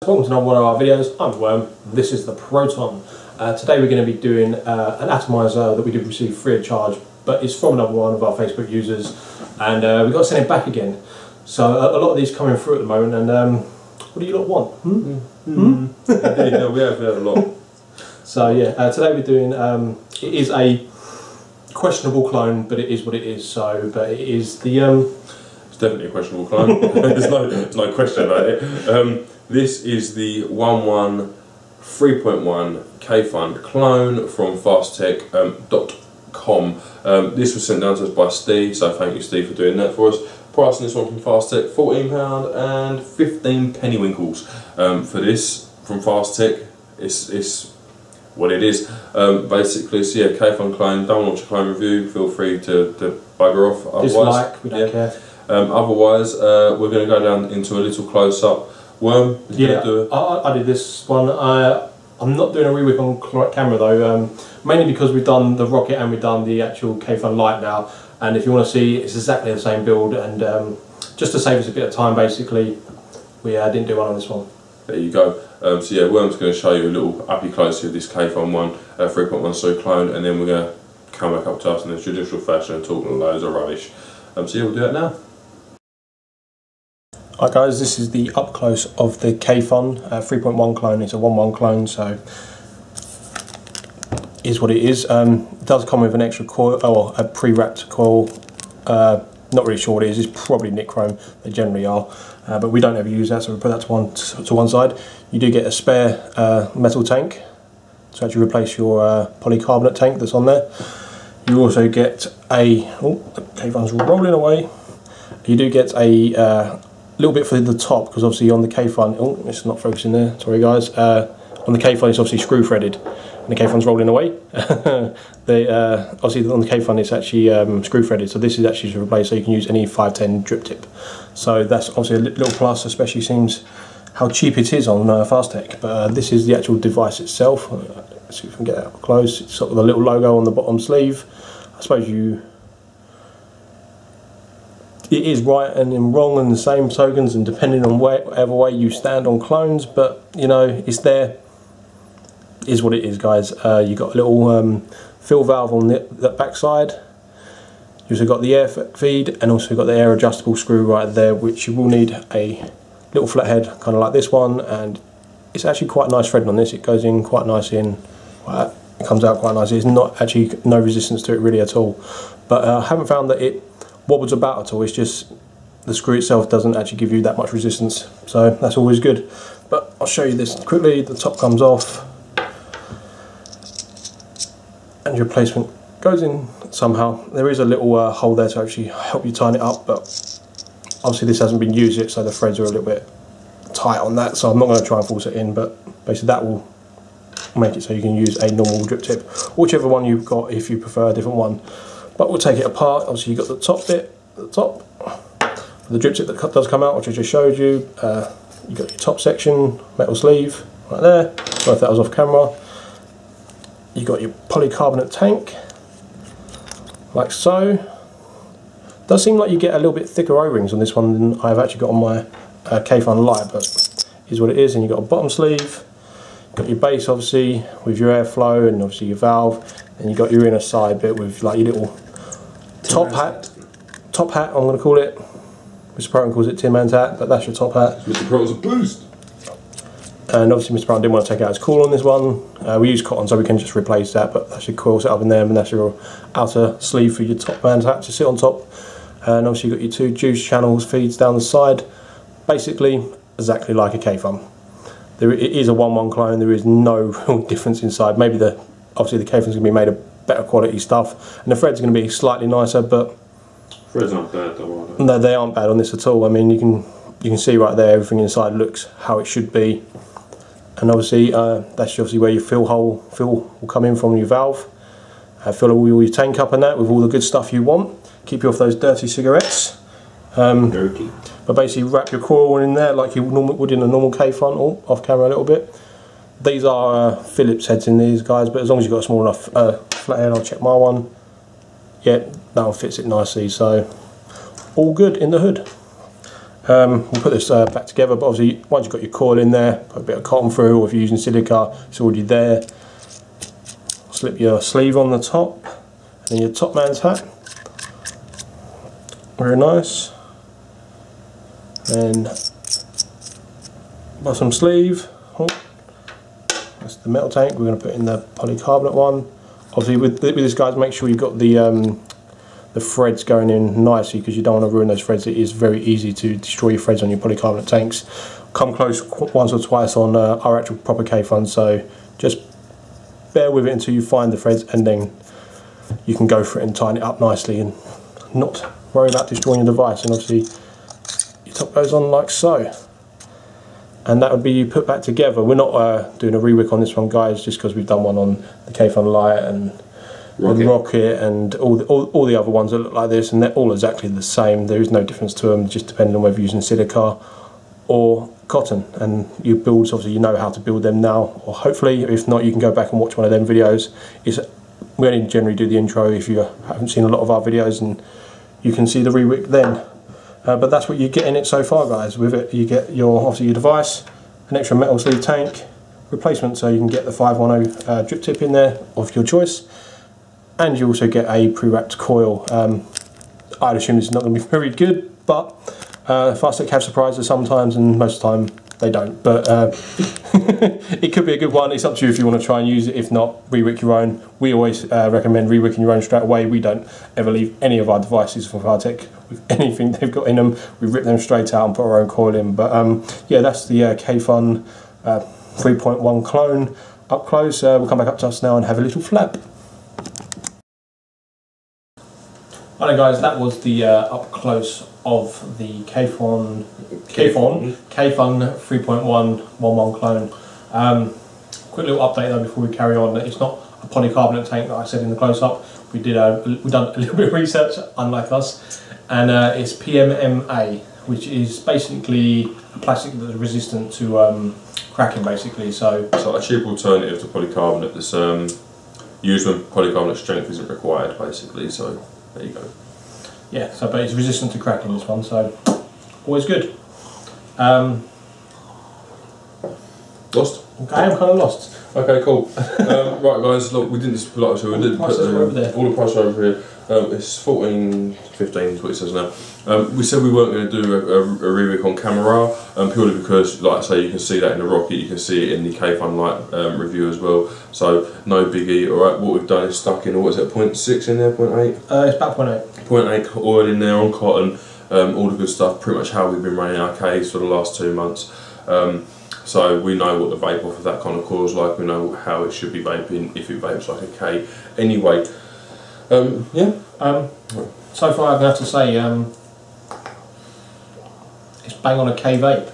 Welcome to another one of our videos. I'm Worm, this is the Proton. Today we're going to be doing an atomizer that we did receive free of charge, but it's from another one of our Facebook users, and we've got to send it back again. So a lot of these coming through at the moment, and what do you lot want? Yeah, we have a lot. So yeah, today we're doing, it is a questionable clone, but it is what it is. So, but it is the... It's definitely a questionable clone. there's no question about it. This is the 1.1 3.1 kayfun clone from FastTech.com. This was sent down to us by Steve, so thank you Steve for doing that for us. Pricing this one from FastTech, £14 and 15 pennywinkles for this from FastTech. It's what it is. Basically, so yeah, kayfun clone. Don't watch a clone review. Feel free to bugger off. Otherwise, dislike, we don't care. Otherwise, we're going to go down into a little close-up. Worm, yeah, I did this one. I'm not doing a re-whip on camera though, mainly because we've done the rocket and we've done the actual kayfun light now. And if you want to see, it's exactly the same build. And just to save us a bit of time, basically, we didn't do one on this one. There you go. So yeah, Worm's going to show you a little uppy close of this kayfun 3.1 clone, and then we're going to come back up to us in the traditional fashion and talk loads of rubbish. So yeah, we'll do that now. Alright guys, this is the up close of the kayfun 3.1 clone. It's a 1.1 clone, so is what it is. It does come with an extra coil, or a pre-wrapped coil. Not really sure what it is. It's probably nichrome. They generally are, but we don't ever use that, so we put that to one side. You do get a spare metal tank to actually replace your polycarbonate tank that's on there. You also get a the kayfun's rolling away. You do get a little bit for the top, because obviously on the kayfun, oh, it's not focusing there, sorry guys, on the kayfun it's obviously screw threaded and the kayfun's rolling away. Obviously on the kayfun it's actually screw threaded, so this is actually to replace, so you can use any 510 drip tip. So that's obviously a little plus, especially seems how cheap it is on FastTech. But this is the actual device itself. Let's see if we can get that up close. It's got the little logo on the bottom sleeve. I suppose it is right and wrong in the same tokens, and depending on whatever way you stand on clones, but you know, it's there, is what it is guys. You got a little fill valve on the back side. You also got the air feed, and also got the air adjustable screw right there, which you will need a little flathead kind of like this one, and it's actually quite nice threading on this. It goes in quite nicely in, it comes out quite nicely. It's not actually no resistance to it really at all, but I haven't found that it wobbles about at all. It's just the screw itself doesn't actually give you that much resistance, so that's always good. But I'll show you this quickly. The top comes off and your replacement goes in somehow. There is a little hole there to actually help you tighten it up, but obviously this hasn't been used yet, so the threads are a little bit tight on that, so I'm not going to try and force it in, but basically that will make it so you can use a normal drip tip, whichever one you've got if you prefer a different one. But we'll take it apart. Obviously you've got the top bit at the top, the drip tip that does come out, which I just showed you. You've got your top section, metal sleeve right there. Sorry if that was off camera. You've got your polycarbonate tank, like so. Does seem like you get a little bit thicker O-rings on this one than I've actually got on my kayfun light, but is what it is. And you've got a bottom sleeve. Got your base obviously with your airflow and obviously your valve, and you got your inner side bit with like your little top hat, I'm going to call it. Mr. Proton calls it Tin Man's hat, but that's your top hat. Mr. Proton's a boost. And obviously Mr. Proton didn't want to take out his coil on this one. We use cotton, so we can just replace that, but that's your coil set up in there, and that's your outer sleeve for your top man's hat to sit on top. And obviously you've got your two juice channels, feeds down the side. Basically exactly like a kayfun. It is a 1.1 clone. There is no real difference inside. Maybe obviously the kayfun's going to be made of better quality stuff, and the threads are going to be slightly nicer, but threads aren't bad though, are they? No, they aren't bad on this at all. I mean, you can see right there, everything inside looks how it should be, and obviously that's obviously where your fill will come in from your valve. Fill all your tank up and that with all the good stuff you want. Keep you off those dirty cigarettes. But basically wrap your coil in there like you would in a normal kayfun. Oh, off camera a little bit. These are Phillips heads in these guys, but as long as you've got a small enough flathead, I'll check my one. Yeah, that one fits it nicely, so all good in the hood. We'll put this back together, but obviously once you've got your coil in there, put a bit of cotton through, or if you're using silica, it's already there. Slip your sleeve on the top, and then your top man's hat. Very nice. And bottom sleeve. Oh, that's the metal tank. We're going to put in the polycarbonate one. Obviously with this, guys, make sure you've got the threads going in nicely, because you don't want to ruin those threads. It is very easy to destroy your threads on your polycarbonate tanks. Come close once or twice on our actual proper kayfun, so just bear with it until you find the threads, and then you can go for it and tighten it up nicely and not worry about destroying your device. And obviously your top goes on like so, and that would be put back together. We're not doing a rewick on this one, guys, just because we've done one on the kayfun light and Rocket and all the other ones that look like this, and they're all exactly the same. There is no difference to them, just depending on whether you're using silica or cotton. And your builds, obviously you know how to build them now, or hopefully. If not, you can go back and watch one of them videos. We only generally do the intro if you haven't seen a lot of our videos, and you can see the rewick then. But that's what you get in it so far, guys. With it, you get obviously your device, an extra metal sleeve tank replacement, so you can get the 510 drip tip in there of your choice. And you also get a pre-wrapped coil. I'd assume this is not going to be very good, but FastTech have surprises sometimes, and most of the time they don't. But it could be a good one. It's up to you if you want to try and use it. If not, rewick your own. We always recommend rewicking your own straight away. We don't ever leave any of our devices from FastTech with anything they've got in them. We rip them straight out and put our own coil in. But yeah, that's the kayfun 3.1 clone up close. We'll come back up to us now and have a little flap. Alright guys, that was the up close of the kayfun 3.1 1.1 clone. Quick little update though before we carry on. It's not a polycarbonate tank that I said in the close up. We've done a little bit of research, unlike us, and it's PMMA, which is basically a plastic that is resistant to cracking, basically. So a cheap alternative to polycarbonate that's used when polycarbonate strength isn't required, basically. So there you go. Yeah, so but it's resistant to cracking, this one, so always good. Lost? Okay, I'm kind of lost. Okay, cool. Right, guys, look, we didn't put all the prices over here. It's 14.15 is what it says now. We said we weren't going to do a rewick on camera, purely because, like I say, you can see that in the Rocket, you can see it in the kayfun light review as well. So no biggie. All right, what we've done is stuck in, what is it, 0.6 in there, 0.8? It's about 0.8. 0.8 oil in there on cotton, all the good stuff. Pretty much how we've been running our caves for the last 2 months. So we know what the vape off of that kind of coil is like. We know how it should be vaping if it vapes like a K. Anyway, yeah. So far, I'm going to have to say it's bang on a K vape.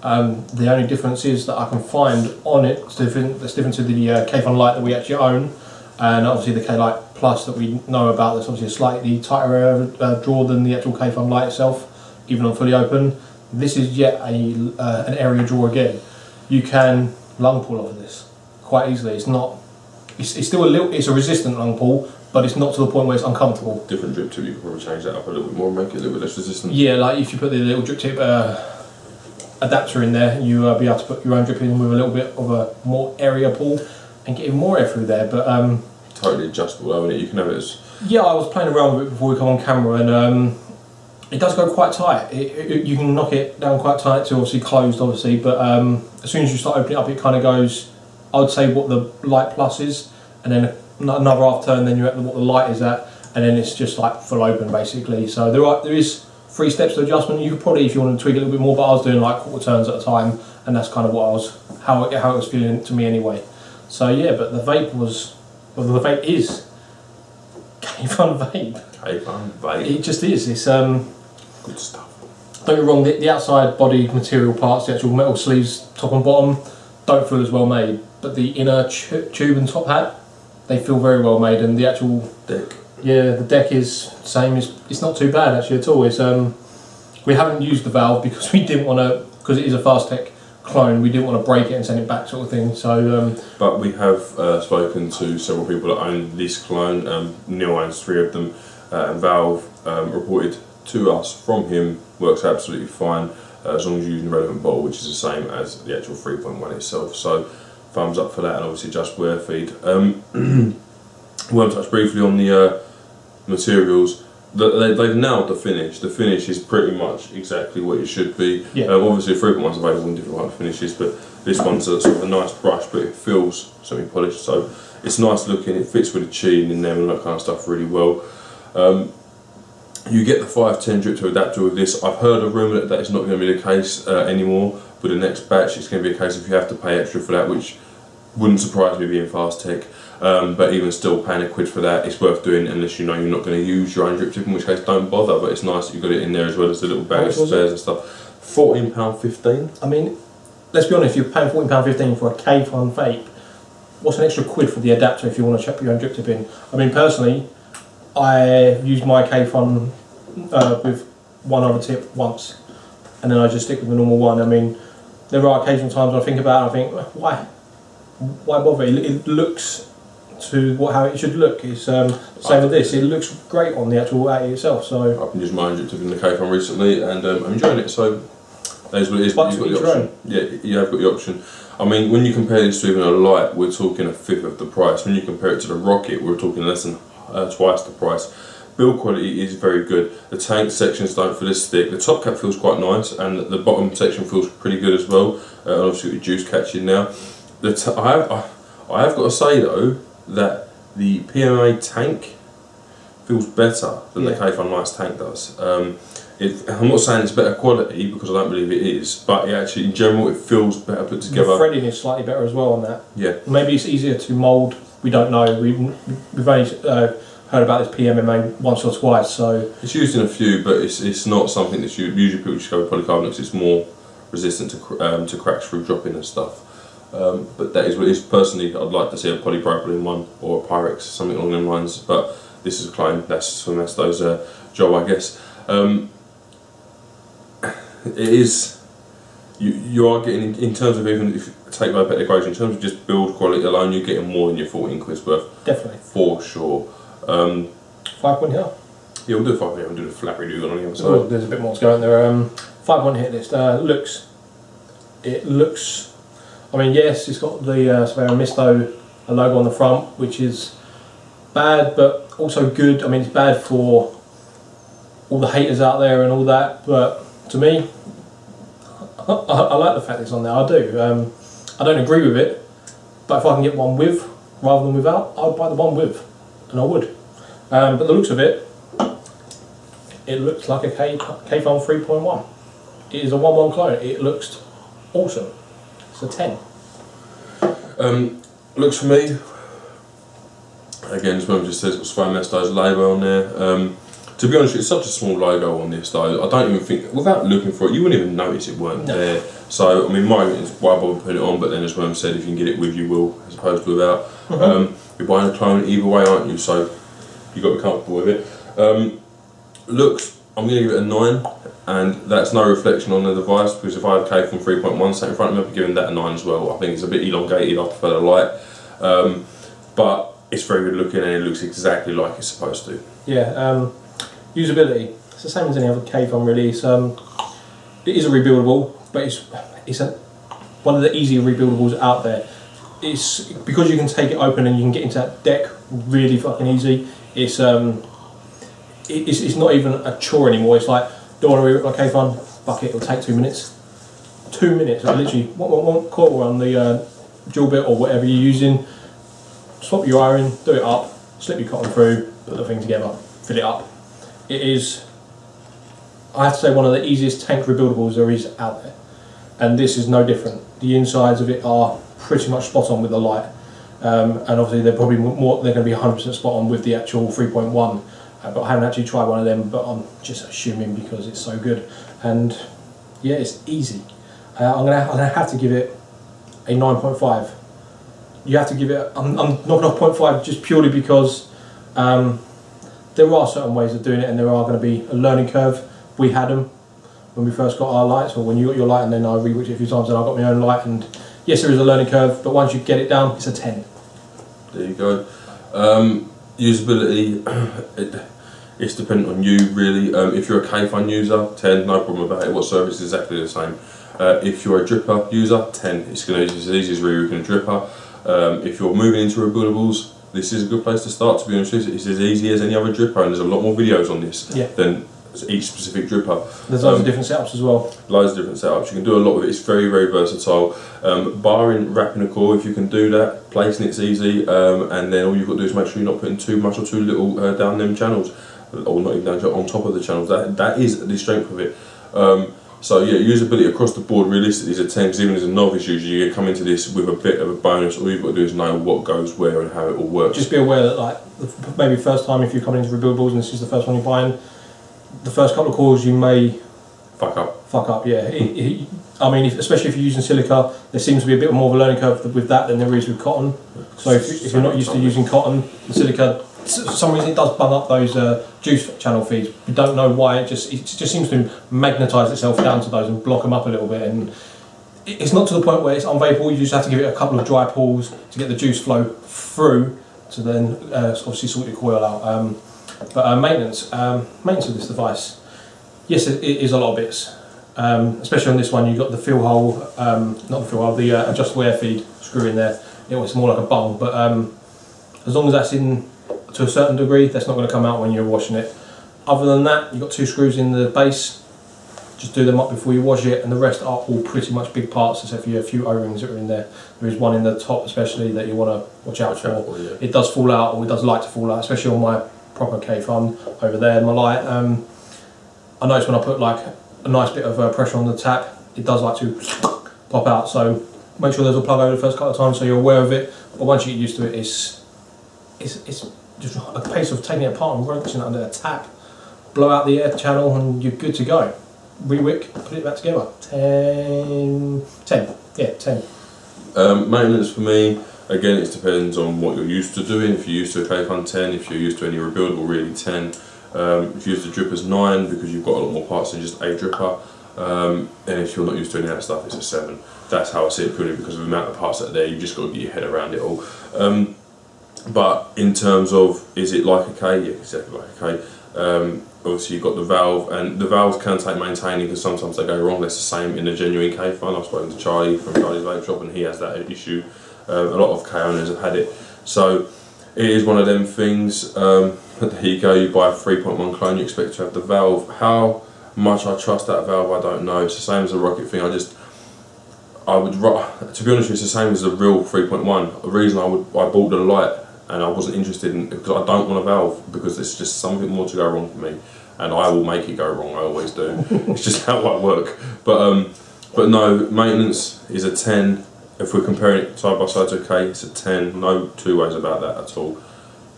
The only difference is that I can find on it that's different to the kayfun light that we actually own, and obviously the K Light Plus that we know about. That's obviously a slightly tighter draw than the actual kayfun light itself, even on fully open. This is yet an area draw again. You can lung pull off of this quite easily. It's not. It's still a little. It's a resistant lung pull, but it's not to the point where it's uncomfortable. Different drip tip, you can probably change that up a little bit more and make it a little bit less resistant. Yeah, like if you put the little drip tip adapter in there, you'll be able to put your own drip in with a little bit of a more area pull and get even more air through there. But totally adjustable though, isn't it? You can have it as. Yeah, I was playing around with it before we come on camera, and it does go quite tight. You can knock it down quite tight to obviously closed, obviously, but as soon as you start opening it up, it kind of goes, I would say, what the light plus is, and then another half turn, then you're at what the light is at, and then it's just like full open basically. So there is 3 steps to adjustment. You could probably, if you want to tweak it a little bit more, but I was doing like quarter turns at a time, and that's kind of what how it was feeling to me anyway. So yeah, but the vape was, well, the vape is kayfun vape. Kayfun vape. It just is. It's good stuff. Don't get me wrong, the outside body material parts, the actual metal sleeves, top and bottom, don't feel as well made, but the inner tube and top hat, they feel very well made, and the actual deck. Yeah, the deck is the same. It's not too bad actually at all. It's we haven't used the valve because we didn't want to, because it is a FastTech clone, we didn't want to break it and send it back, sort of thing. So but we have spoken to several people that own this clone. Neil owns 3 of them, and Valve reported to us from him works absolutely fine, as long as you're using the relevant bottle, which is the same as the actual 3.1 itself. So thumbs up for that, and obviously just wear feed. We'll touch briefly on the materials. They've nailed the finish. The finish is pretty much exactly what it should be. Yeah. Obviously 3.1's available in different finishes, but this one's a sort of a nice brush, but it feels semi-polished, so it's nice looking. It fits with the sheen in them and that kind of stuff really well. You get the 510 drip to adapter with this. I've heard a rumour that it's not going to be the case anymore. With the next batch, it's going to be a case if you have to pay extra for that, which wouldn't surprise me being FastTech. But even still, paying a quid for that, it's worth doing unless you know you're not going to use your own drip tip, in which case don't bother. But it's nice that you've got it in there as well as the little bag of spares and stuff. £14.15. I mean, let's be honest, if you're paying £14.15 for a kayfun vape, what's an extra quid for the adapter if you want to chuck your own drip tip in? I mean, personally, I use my kayfun with one other tip once, and then I just stick with the normal one. I mean, there are occasional times when I think about it, I think, why bother? It looks to how it should look. It's same with this. It looks great on the actual AT itself. So I've been using my own drip tip in the kayfun recently, and I'm enjoying it. So that's what it is. But you've got the option. Yeah, you have got the option. I mean, when you compare this to even a light, we're talking a fifth of the price. When you compare it to the Rocket, we're talking less than twice the price. Build quality is very good. The tank sections don't feel as thick. The top cap feels quite nice, and the bottom section feels pretty good as well. Obviously, with juice catching now. I have got to say though that the PMA tank feels better than the kayfun Lights tank does. I'm not saying it's better quality because I don't believe it is, but it actually, in general, it feels better put together. The threading is slightly better as well on that. Yeah. Maybe it's easier to mould. We don't know. We've only heard about this PMMA once or twice, so it's used in a few, but it's not something that's usually people just go with polycarbonates. It's more resistant to cracks through dropping and stuff. But that is what it is. Personally, I'd like to see a polypropylene one or a Pyrex, something along them lines. But this is a claim. That's for Mesto's job, I guess. It is. You are getting, in terms of, even if you take my pet equation, in terms of just build quality alone, you're getting more than your 14 quid's worth. Definitely. For sure. 5 point here. Yeah, we'll do 5 point here. We'll do the flat redo on the other side. Oh, there's a bit more to go in there. 5 point hit list. It looks. I mean, yes, it's got the Surveyor Misto logo on the front, which is bad, but also good. I mean, it's bad for all the haters out there and all that, but to me, I like the fact it's on there. I do. I don't agree with it, but if I can get one with rather than without, I would buy the one with, and I would. But the looks of it, it looks like a kayfun 3.1. It is a 1.1 clone. It looks awesome. It's a 10. Looks for me, again, as Mum just says, it's got Mesto's logo on there. To be honest, it's such a small logo on this though, I don't even think, without looking for it, you wouldn't even notice it weren't there. So, I mean, my is why I bother putting it on, but then as Mum said, if you can get it with, you will, as opposed to without. You're buying a clone either way, aren't you? So, you've got to be comfortable with it. Looks, I'm going to give it a 9, and that's no reflection on the device, because if I had kayfun 3.1 sat in front of me, I'd be giving that a 9 as well. I think it's a bit elongated, I prefer the light, but it's very good looking and it looks exactly like it's supposed to. Yeah, usability, it's the same as any other kayfun release. It is a rebuildable, but it's one of the easier rebuildables out there. It's because you can take it open and you can get into that deck really fucking easy. It's not even a chore anymore. It's like, don't want to rebuild my kayfun, bucket, it'll take 2 minutes. 2 minutes, literally one quarter on the dual bit or whatever you're using, swap your wire in, do it up, slip your cotton through, put the thing together, fill it up. It is, I have to say, one of the easiest tank rebuildables there is out there, and this is no different. The insides of it are pretty much spot on with the light, and obviously they're probably more. They're going to be 100% spot on with the actual 3.1. But I haven't actually tried one of them, but I'm just assuming because it's so good. And yeah, it's easy. I'm gonna have to give it a 9.5. You have to give it. I'm knocking off 0.5 just purely because there are certain ways of doing it, and there are going to be a learning curve. We had them when we first got our lights, or when you got your light, and then I re-witched it a few times, and I got my own light. And yes, there is a learning curve, but once you get it down, it's a 10. There you go. Usability. It's dependent on you really. If you're a kayfun user, 10, no problem about it whatsoever, it's exactly the same. If you're a dripper user, 10, it's going to be as easy as rerouting a dripper. If you're moving into rebuildables, this is a good place to start, to be honest with you. It's as easy as any other dripper, and there's a lot more videos on this than each specific dripper. There's loads of different setups as well. Loads of different setups. You can do a lot with it. It's very, very versatile. Barring wrapping a core, if you can do that, placing it's easy, and then all you've got to do is make sure you're not putting too much or too little down them channels, or not even down on top of the channels. That is the strength of it. So yeah, usability across the board realistically is a 10, because even as a novice user, you come into this with a bit of a bonus. All you've got to do is know what goes where and how it all works. Just be aware that, like, maybe first time if you're coming into rebuildables and this is the first one you're buying, the first couple of cores you may fuck up. Yeah. I mean, especially if you're using silica, there seems to be a bit more of a learning curve with that than there is with cotton. So if you're not used to using cotton, the silica, for some reason it does bung up those juice channel feeds. We don't know why. It just seems to magnetise itself down to those and block them up a little bit. And it's not to the point where it's unvaporable. You just have to give it a couple of dry pulls to get the juice flow through, to then obviously sort your coil out. But maintenance of this device, yes, it is a lot of bits. Especially on this one, you've got the fill hole, not the fill hole, the adjustable air feed screw in there. It's more like a bung, but as long as that's in to a certain degree, that's not going to come out when you're washing it. Other than that, you've got 2 screws in the base. Just do them up before you wash it, and the rest are all pretty much big parts, except for a few O-rings that are in there. There is one in the top especially that you want to watch out for. Yeah. It does fall out, or it does like to fall out, especially on my proper kayfun over there, my light. I notice when I put like a nice bit of pressure on the tap, it does like to pop out, so make sure there's a plug over the first couple of times so you're aware of it. But once you get used to it, it's just a case of taking it apart and wrenching it under a tap, blow out the air channel, and you're good to go. Rewick, put it back together. 10, yeah, 10. Maintenance for me, again, it depends on what you're used to doing. If you're used to a kayfun, 10. If you're used to any rebuildable, really 10. If you use the drippers, 9, because you've got a lot more parts than just a dripper. And if you're not used to any of that stuff, it's a 7. That's how I see it, purely because of the amount of parts that are there. You've just got to get your head around it all. But in terms of, is it like a K? Yeah, exactly like a K. Obviously you've got the valve, and the valves can take maintaining because sometimes they go wrong. That's the same in the genuine kayfun. I've spoken to Charlie from Charlie's Vape Shop, and he has that issue. A lot of K owners have had it. So it is one of them things. There you go, you buy a 3.1 clone, you expect to have the valve. How much I trust that valve, I don't know. It's the same as the rocket thing. I would, to be honest, it's the same as the real 3.1. The reason I bought the light and I wasn't interested in, because I don't want a valve, because there's just something more to go wrong for me, and I will make it go wrong. I always do. It's just how I work. But no, maintenance is a 10. If we're comparing it side by side to a K, it's a 10. No two ways about that at all.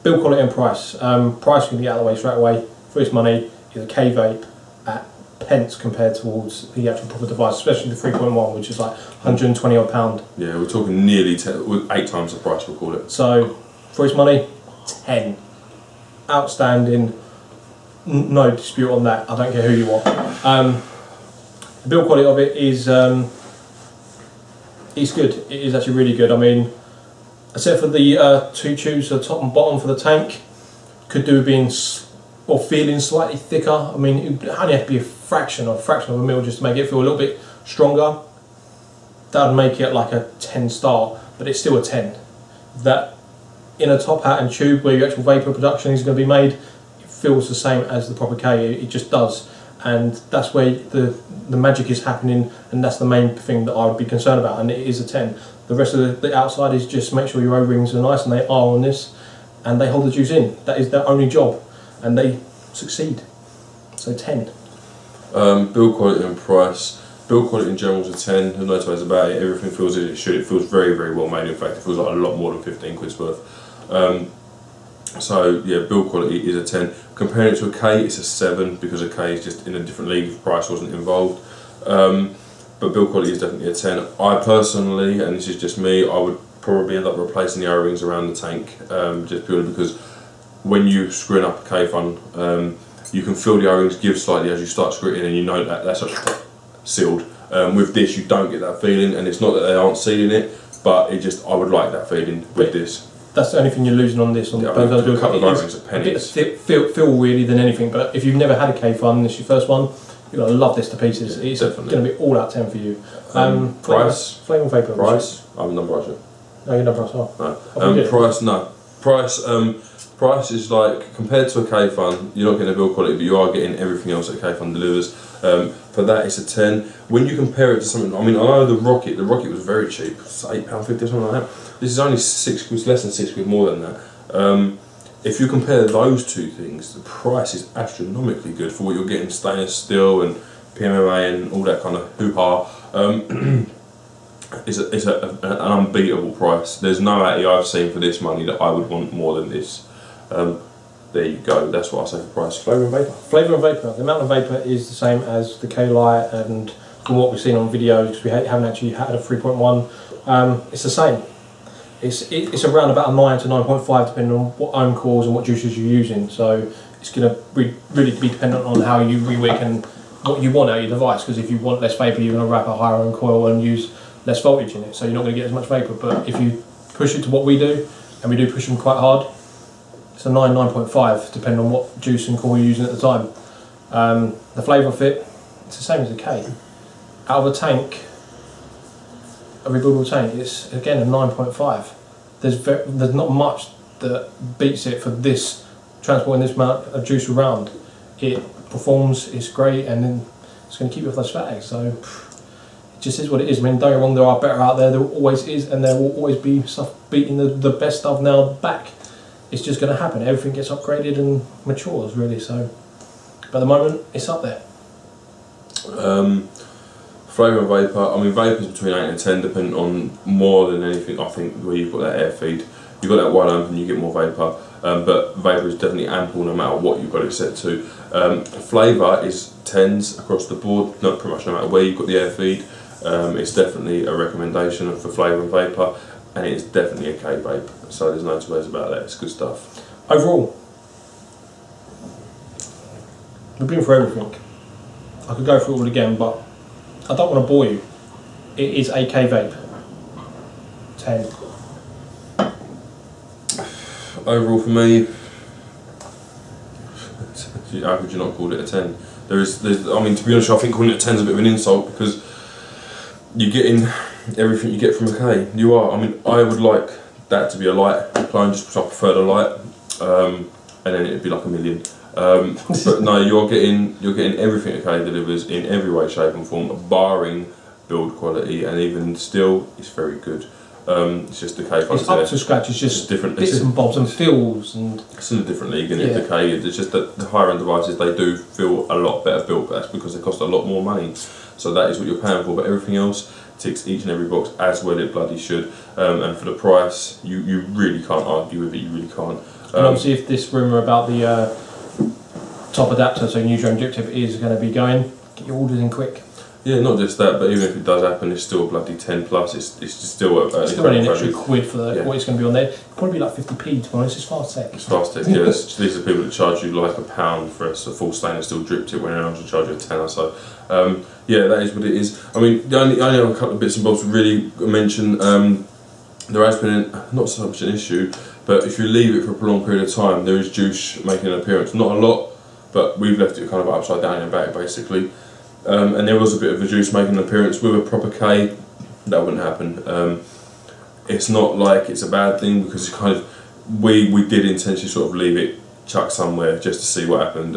Build quality and price. Price can be out of the way straight away. For its money, is a K vape at pence compared towards the actual proper device, especially the 3.1, which is like 120 odd £1. Yeah, we're talking nearly 8 times the price, we'll call it. So for its money, 10. Outstanding. No dispute on that. I don't care who you are. The build quality of it is good. It is actually really good. I mean, except for the 2 tubes, the top and bottom for the tank, could do with being or feeling slightly thicker. I mean, it would only have to be a fraction of a mil just to make it feel a little bit stronger. That would make it like a 10 star, but it's still a 10. That in a top hat and tube where your actual vapour production is going to be made, it feels the same as the proper K. It just does, and that's where the magic is happening, and that's the main thing that I would be concerned about, and it is a 10. The rest of the outside is just make sure your O-rings are nice, and they are on this, and they hold the juice in. That is their only job, and they succeed. So 10. Build quality and price. Build quality in general is a 10. There's no two ways about it. Everything feels as it should. It feels very, very well made. In fact, it feels like a lot more than 15 quid's worth. So yeah, build quality is a 10. Comparing it to a K, it's a 7, because a K is just in a different league if price wasn't involved. But build quality is definitely a 10. I personally, and this is just me, I would probably end up replacing the O-rings around the tank, just purely because when you screwing up a kayfun, you can feel the O-rings give slightly as you start screwing in, and you know that that's sealed. With this, you don't get that feeling, and it's not that they aren't sealing it, but I would like that feeling with this. that's the only thing you're losing on this. On yeah, the a couple of O-rings at pennies. A bit feel really than anything. But if you've never had a kayfun, this is your first one, you're gonna love this to pieces. Yeah, it's definitely gonna be all out 10 for you. Price, flavour and vapor. price. I'm not pricing. No, you're not price. Oh. No. Price, no. Price. Price is like, compared to a kayfun, you're not getting a build quality, but you are getting everything else that kayfun delivers. For that, it's a 10. When you compare it to something, I mean, I know the rocket was very cheap. It's £8.50 or something like that. This is only £6, less than £6 more than that. If you compare those two things, the price is astronomically good for what you're getting, stainless steel and PMMA and all that kind of hoo-ha. It's an unbeatable price. There's no ATI I've seen for this money that I would want more than this. There you go, that's what I say for price. Flavour and vapor? Flavour and vapor. The amount of vapor is the same as the K-Light, and from what we've seen on videos, because we haven't actually had a 3.1, it's the same. It's around about a 9 to 9.5 depending on what ohm cores and what juices you're using, so it's going to really be dependent on how you rewick and what you want out of your device, because if you want less vapor you're going to wrap a higher ohm coil and use less voltage in it, so you're not going to get as much vapor. But if you push it to what we do, and we do push them quite hard, it's a 9.5 depending on what juice and core you're using at the time. The flavour fit, it's the same as a K. Out of a tank, a rebuildable tank, it's again a 9.5. There's not much that beats it for this, transporting this amount of juice around. It performs, it's great, and then it's going to keep you off those fat eggs. So it just is what it is. I mean, don't get me wrong, there are better out there always is, and there will always be stuff beating the best stuff now back. It's just going to happen. Everything gets upgraded and matures, really. So, but at the moment, it's up there. Flavour and vapor. I mean, vapor's between 8 and 10, depending on more than anything. I think where you've got that air feed, you've got that wide open, you get more vapor. But vapor is definitely ample no matter what you've got it set to. Flavour is 10s across the board, not pretty much no matter where you've got the air feed. It's definitely a recommendation for flavour and vapor, and it's definitely a K vape. So there's no two ways about that. It's good stuff. Overall, we've been through everything. I could go through it all again, but I don't want to bore you. It is a K vape. 10. Overall for me, how could you not call it a 10? I mean, to be honest, I think calling it a 10 is a bit of an insult, because you're getting everything you get from a K. You are. I mean, I would like that to be a light clone, just because I prefer the light, and then it'd be like a million. But no, you're getting everything a K delivers in every way, shape and form, barring build quality, and even still, it's very good. It's just the K. It's up to scratch. It's just different bits and bobs and feels, and it's in a different league. And the K, it's just that the higher end devices, they do feel a lot better built, but that's because they cost a lot more money. So that is what you're paying for. But everything else ticks each and every box as well it bloody should. And for the price, you really can't argue with it. You really can't. And obviously, if this rumour about the top adapter, so neutral inductive, is going to be going, get your orders in quick. Yeah, not just that, but even if it does happen, it's still a bloody 10 plus. It's just still it's still only an extra quid for what it's going to be on there. Probably like 50p to be honest. It's FastTech. It's FastTech. Yeah, these are people that charge you like £1 for a full stainless steel drip tip, when else will charge you a tenner. So yeah, that is what it is. I mean, the only other couple of bits and bobs to really mention. There has been not so much an issue, but if you leave it for a prolonged period of time, there is juice making an appearance. Not a lot, but we've left it kind of upside down and back basically. And there was a bit of a juice making an appearance with a proper K. That wouldn't happen. It's not like it's a bad thing, because it's kind of we did intentionally sort of leave it chucked somewhere just to see what happened.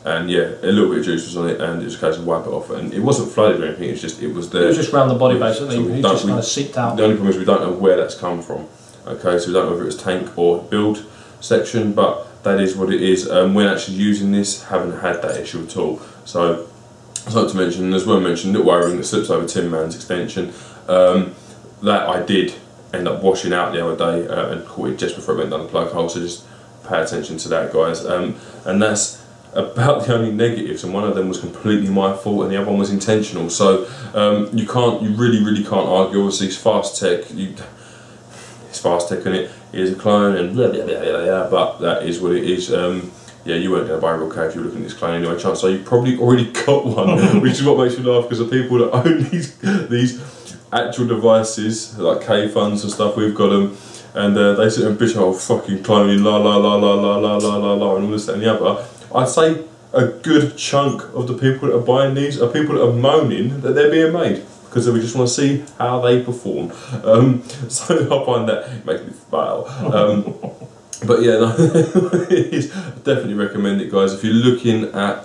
And yeah, a little bit of juice was on it, and it was a case of wipe it off, and it wasn't flooded or anything. It's just it was there. It was just around the body basically. It just kind of seeped out. The only problem is we don't know where that's come from. Okay, so we don't know whether it was tank or build section, but that is what it is. When actually using this, haven't had that issue at all. So. Not to mention, as well mentioned, little wiring that slips over Tin Man's extension. That I did end up washing out the other day and caught it just before it went down the plug hole. So just pay attention to that, guys. And that's about the only negatives. And one of them was completely my fault, and the other one was intentional. So you really can't argue. Obviously, it's FastTech. It's FastTech, and it is a clone, and blah blah blah blah blah. But that is what it is. Yeah, you weren't going to buy a real K if you were looking at this clone anyway. Chances are you probably already got one, which is what makes me laugh, because the people that own these actual devices like kayfuns and stuff. We've got them, and they sit and bitch, oh fucking cloning, la la la la la la la la la, and all this that, and the other. I'd say a good chunk of the people that are buying these are people that are moaning that they're being made, because we just want to see how they perform. So I find that makes me fail. But yeah, no, definitely recommend it, guys. If you're looking at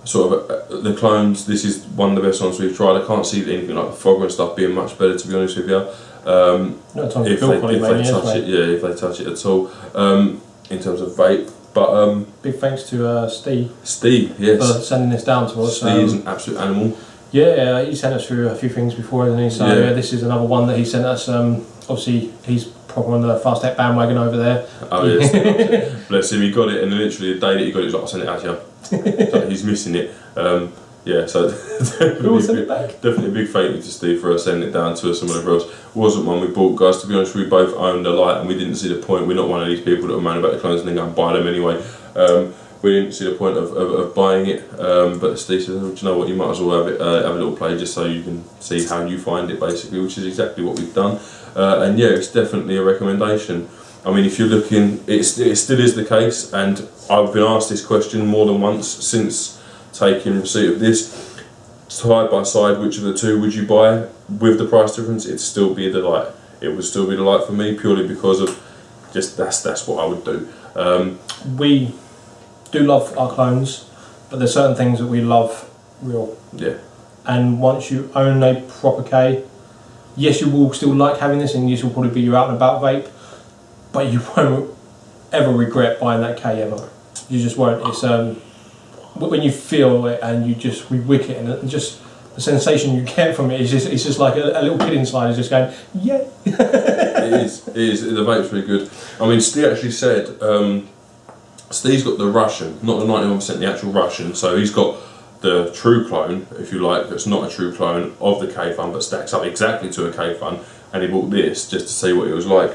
sort of the clones, this is one of the best ones we've tried. I can't see anything like the Frogger and stuff being much better, to be honest with you. If they touch it at all, in terms of vape. But big thanks to Steve. Steve, yes, for sending this down to us. Steve is an absolute animal. Yeah, he sent us through a few things before, hasn't he? So yeah, this is another one that he sent us. Obviously, he's probably on the FastTech bandwagon over there. Oh yes, bless him. He got it, and literally the day that he got it, he was like, "I sent it out to you." So he's missing it. Yeah, so definitely a big thank you to Steve for sending it down to us and whatever else. It wasn't one we bought, guys. To be honest, we both owned a light, and we didn't see the point. We're not one of these people that are moaning about the clones and then go and buy them anyway. We didn't see the point of buying it, but Steve said, oh, do you know what, you might as well have a little play just so you can see how you find it, basically, which is exactly what we've done. And yeah, it's definitely a recommendation. I mean, if you're looking, it still is the case, and I've been asked this question more than once since taking receipt of this. Side by side, which of the two would you buy? With the price difference, it'd still be the light. It would still be the light for me, purely because of just that's what I would do. We do love our clones, but there's certain things that we love real. Yeah. And once you own a proper K, yes, you will still like having this, and this will probably be your out and about vape, but you won't ever regret buying that K ever. You just won't. It's when you feel it and you just wick it, and just the sensation you get from it is just like a little kid inside is just going, yeah. It is. The vape's really good. I mean, Steve actually said, Steve's got the Russian, not the 91%, the actual Russian. So he's got the true clone, if you like, that's not a true clone of the kayfun, but stacks up exactly to a kayfun. And he bought this just to see what it was like.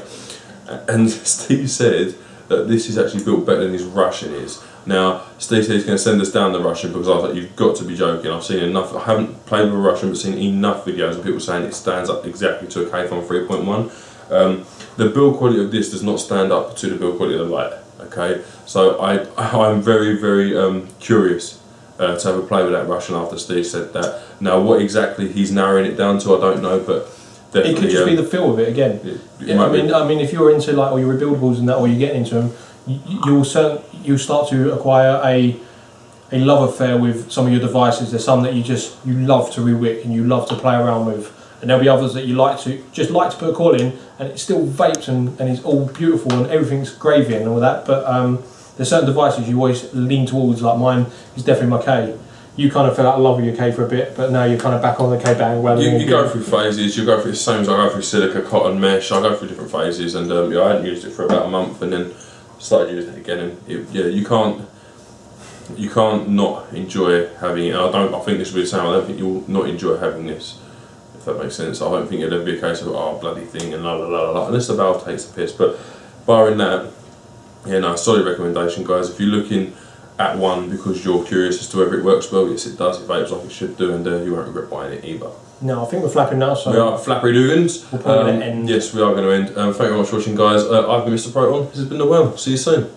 And Steve said that this is actually built better than his Russian is. Now, Steve said he's going to send us down the Russian, because I was like, you've got to be joking. I've seen enough, I haven't played with a Russian, but seen enough videos of people saying it stands up exactly to a kayfun 3.1. The build quality of this does not stand up to the build quality of the light. Okay, so I'm very, very curious to have a play with that Russian after Steve said that. Now, what exactly he's narrowing it down to, I don't know, but definitely, it could just be the feel of it again. I mean, if you're into like all your rebuildables and that, or you're getting into them, you'll start to acquire a love affair with some of your devices. There's some that you love to rewick and you love to play around with, and there'll be others that you like to put a coil in, and it still vapes and it's all beautiful and everything's gravy and all that. But there's certain devices you always lean towards. Like mine is definitely my K. You kind of fell out of love with your K for a bit, but now you're kind of back on the K bandwagon. You go through phases. You go through the same as I go through silica, cotton, mesh. I go through different phases, and yeah, I hadn't used it for about a month, and then started using it again. And yeah, you can't not enjoy having it. I think this will be the same. I don't think you'll not enjoy having this, if that makes sense. I don't think it'll ever be a case of bloody thing and la la la la, unless the valve takes the piss. But barring that, yeah, no, solid recommendation, guys. If you're looking at one because you're curious as to whether it works well, yes it does, it vapes like it should do, and you won't regret buying it either. No, I think we're flapping now, so... We are flappery doogans. We're probably going to end. Yes, we are going to end. Thank you very much for watching, guys. I've been Mr. Proton. This has been The Well. See you soon.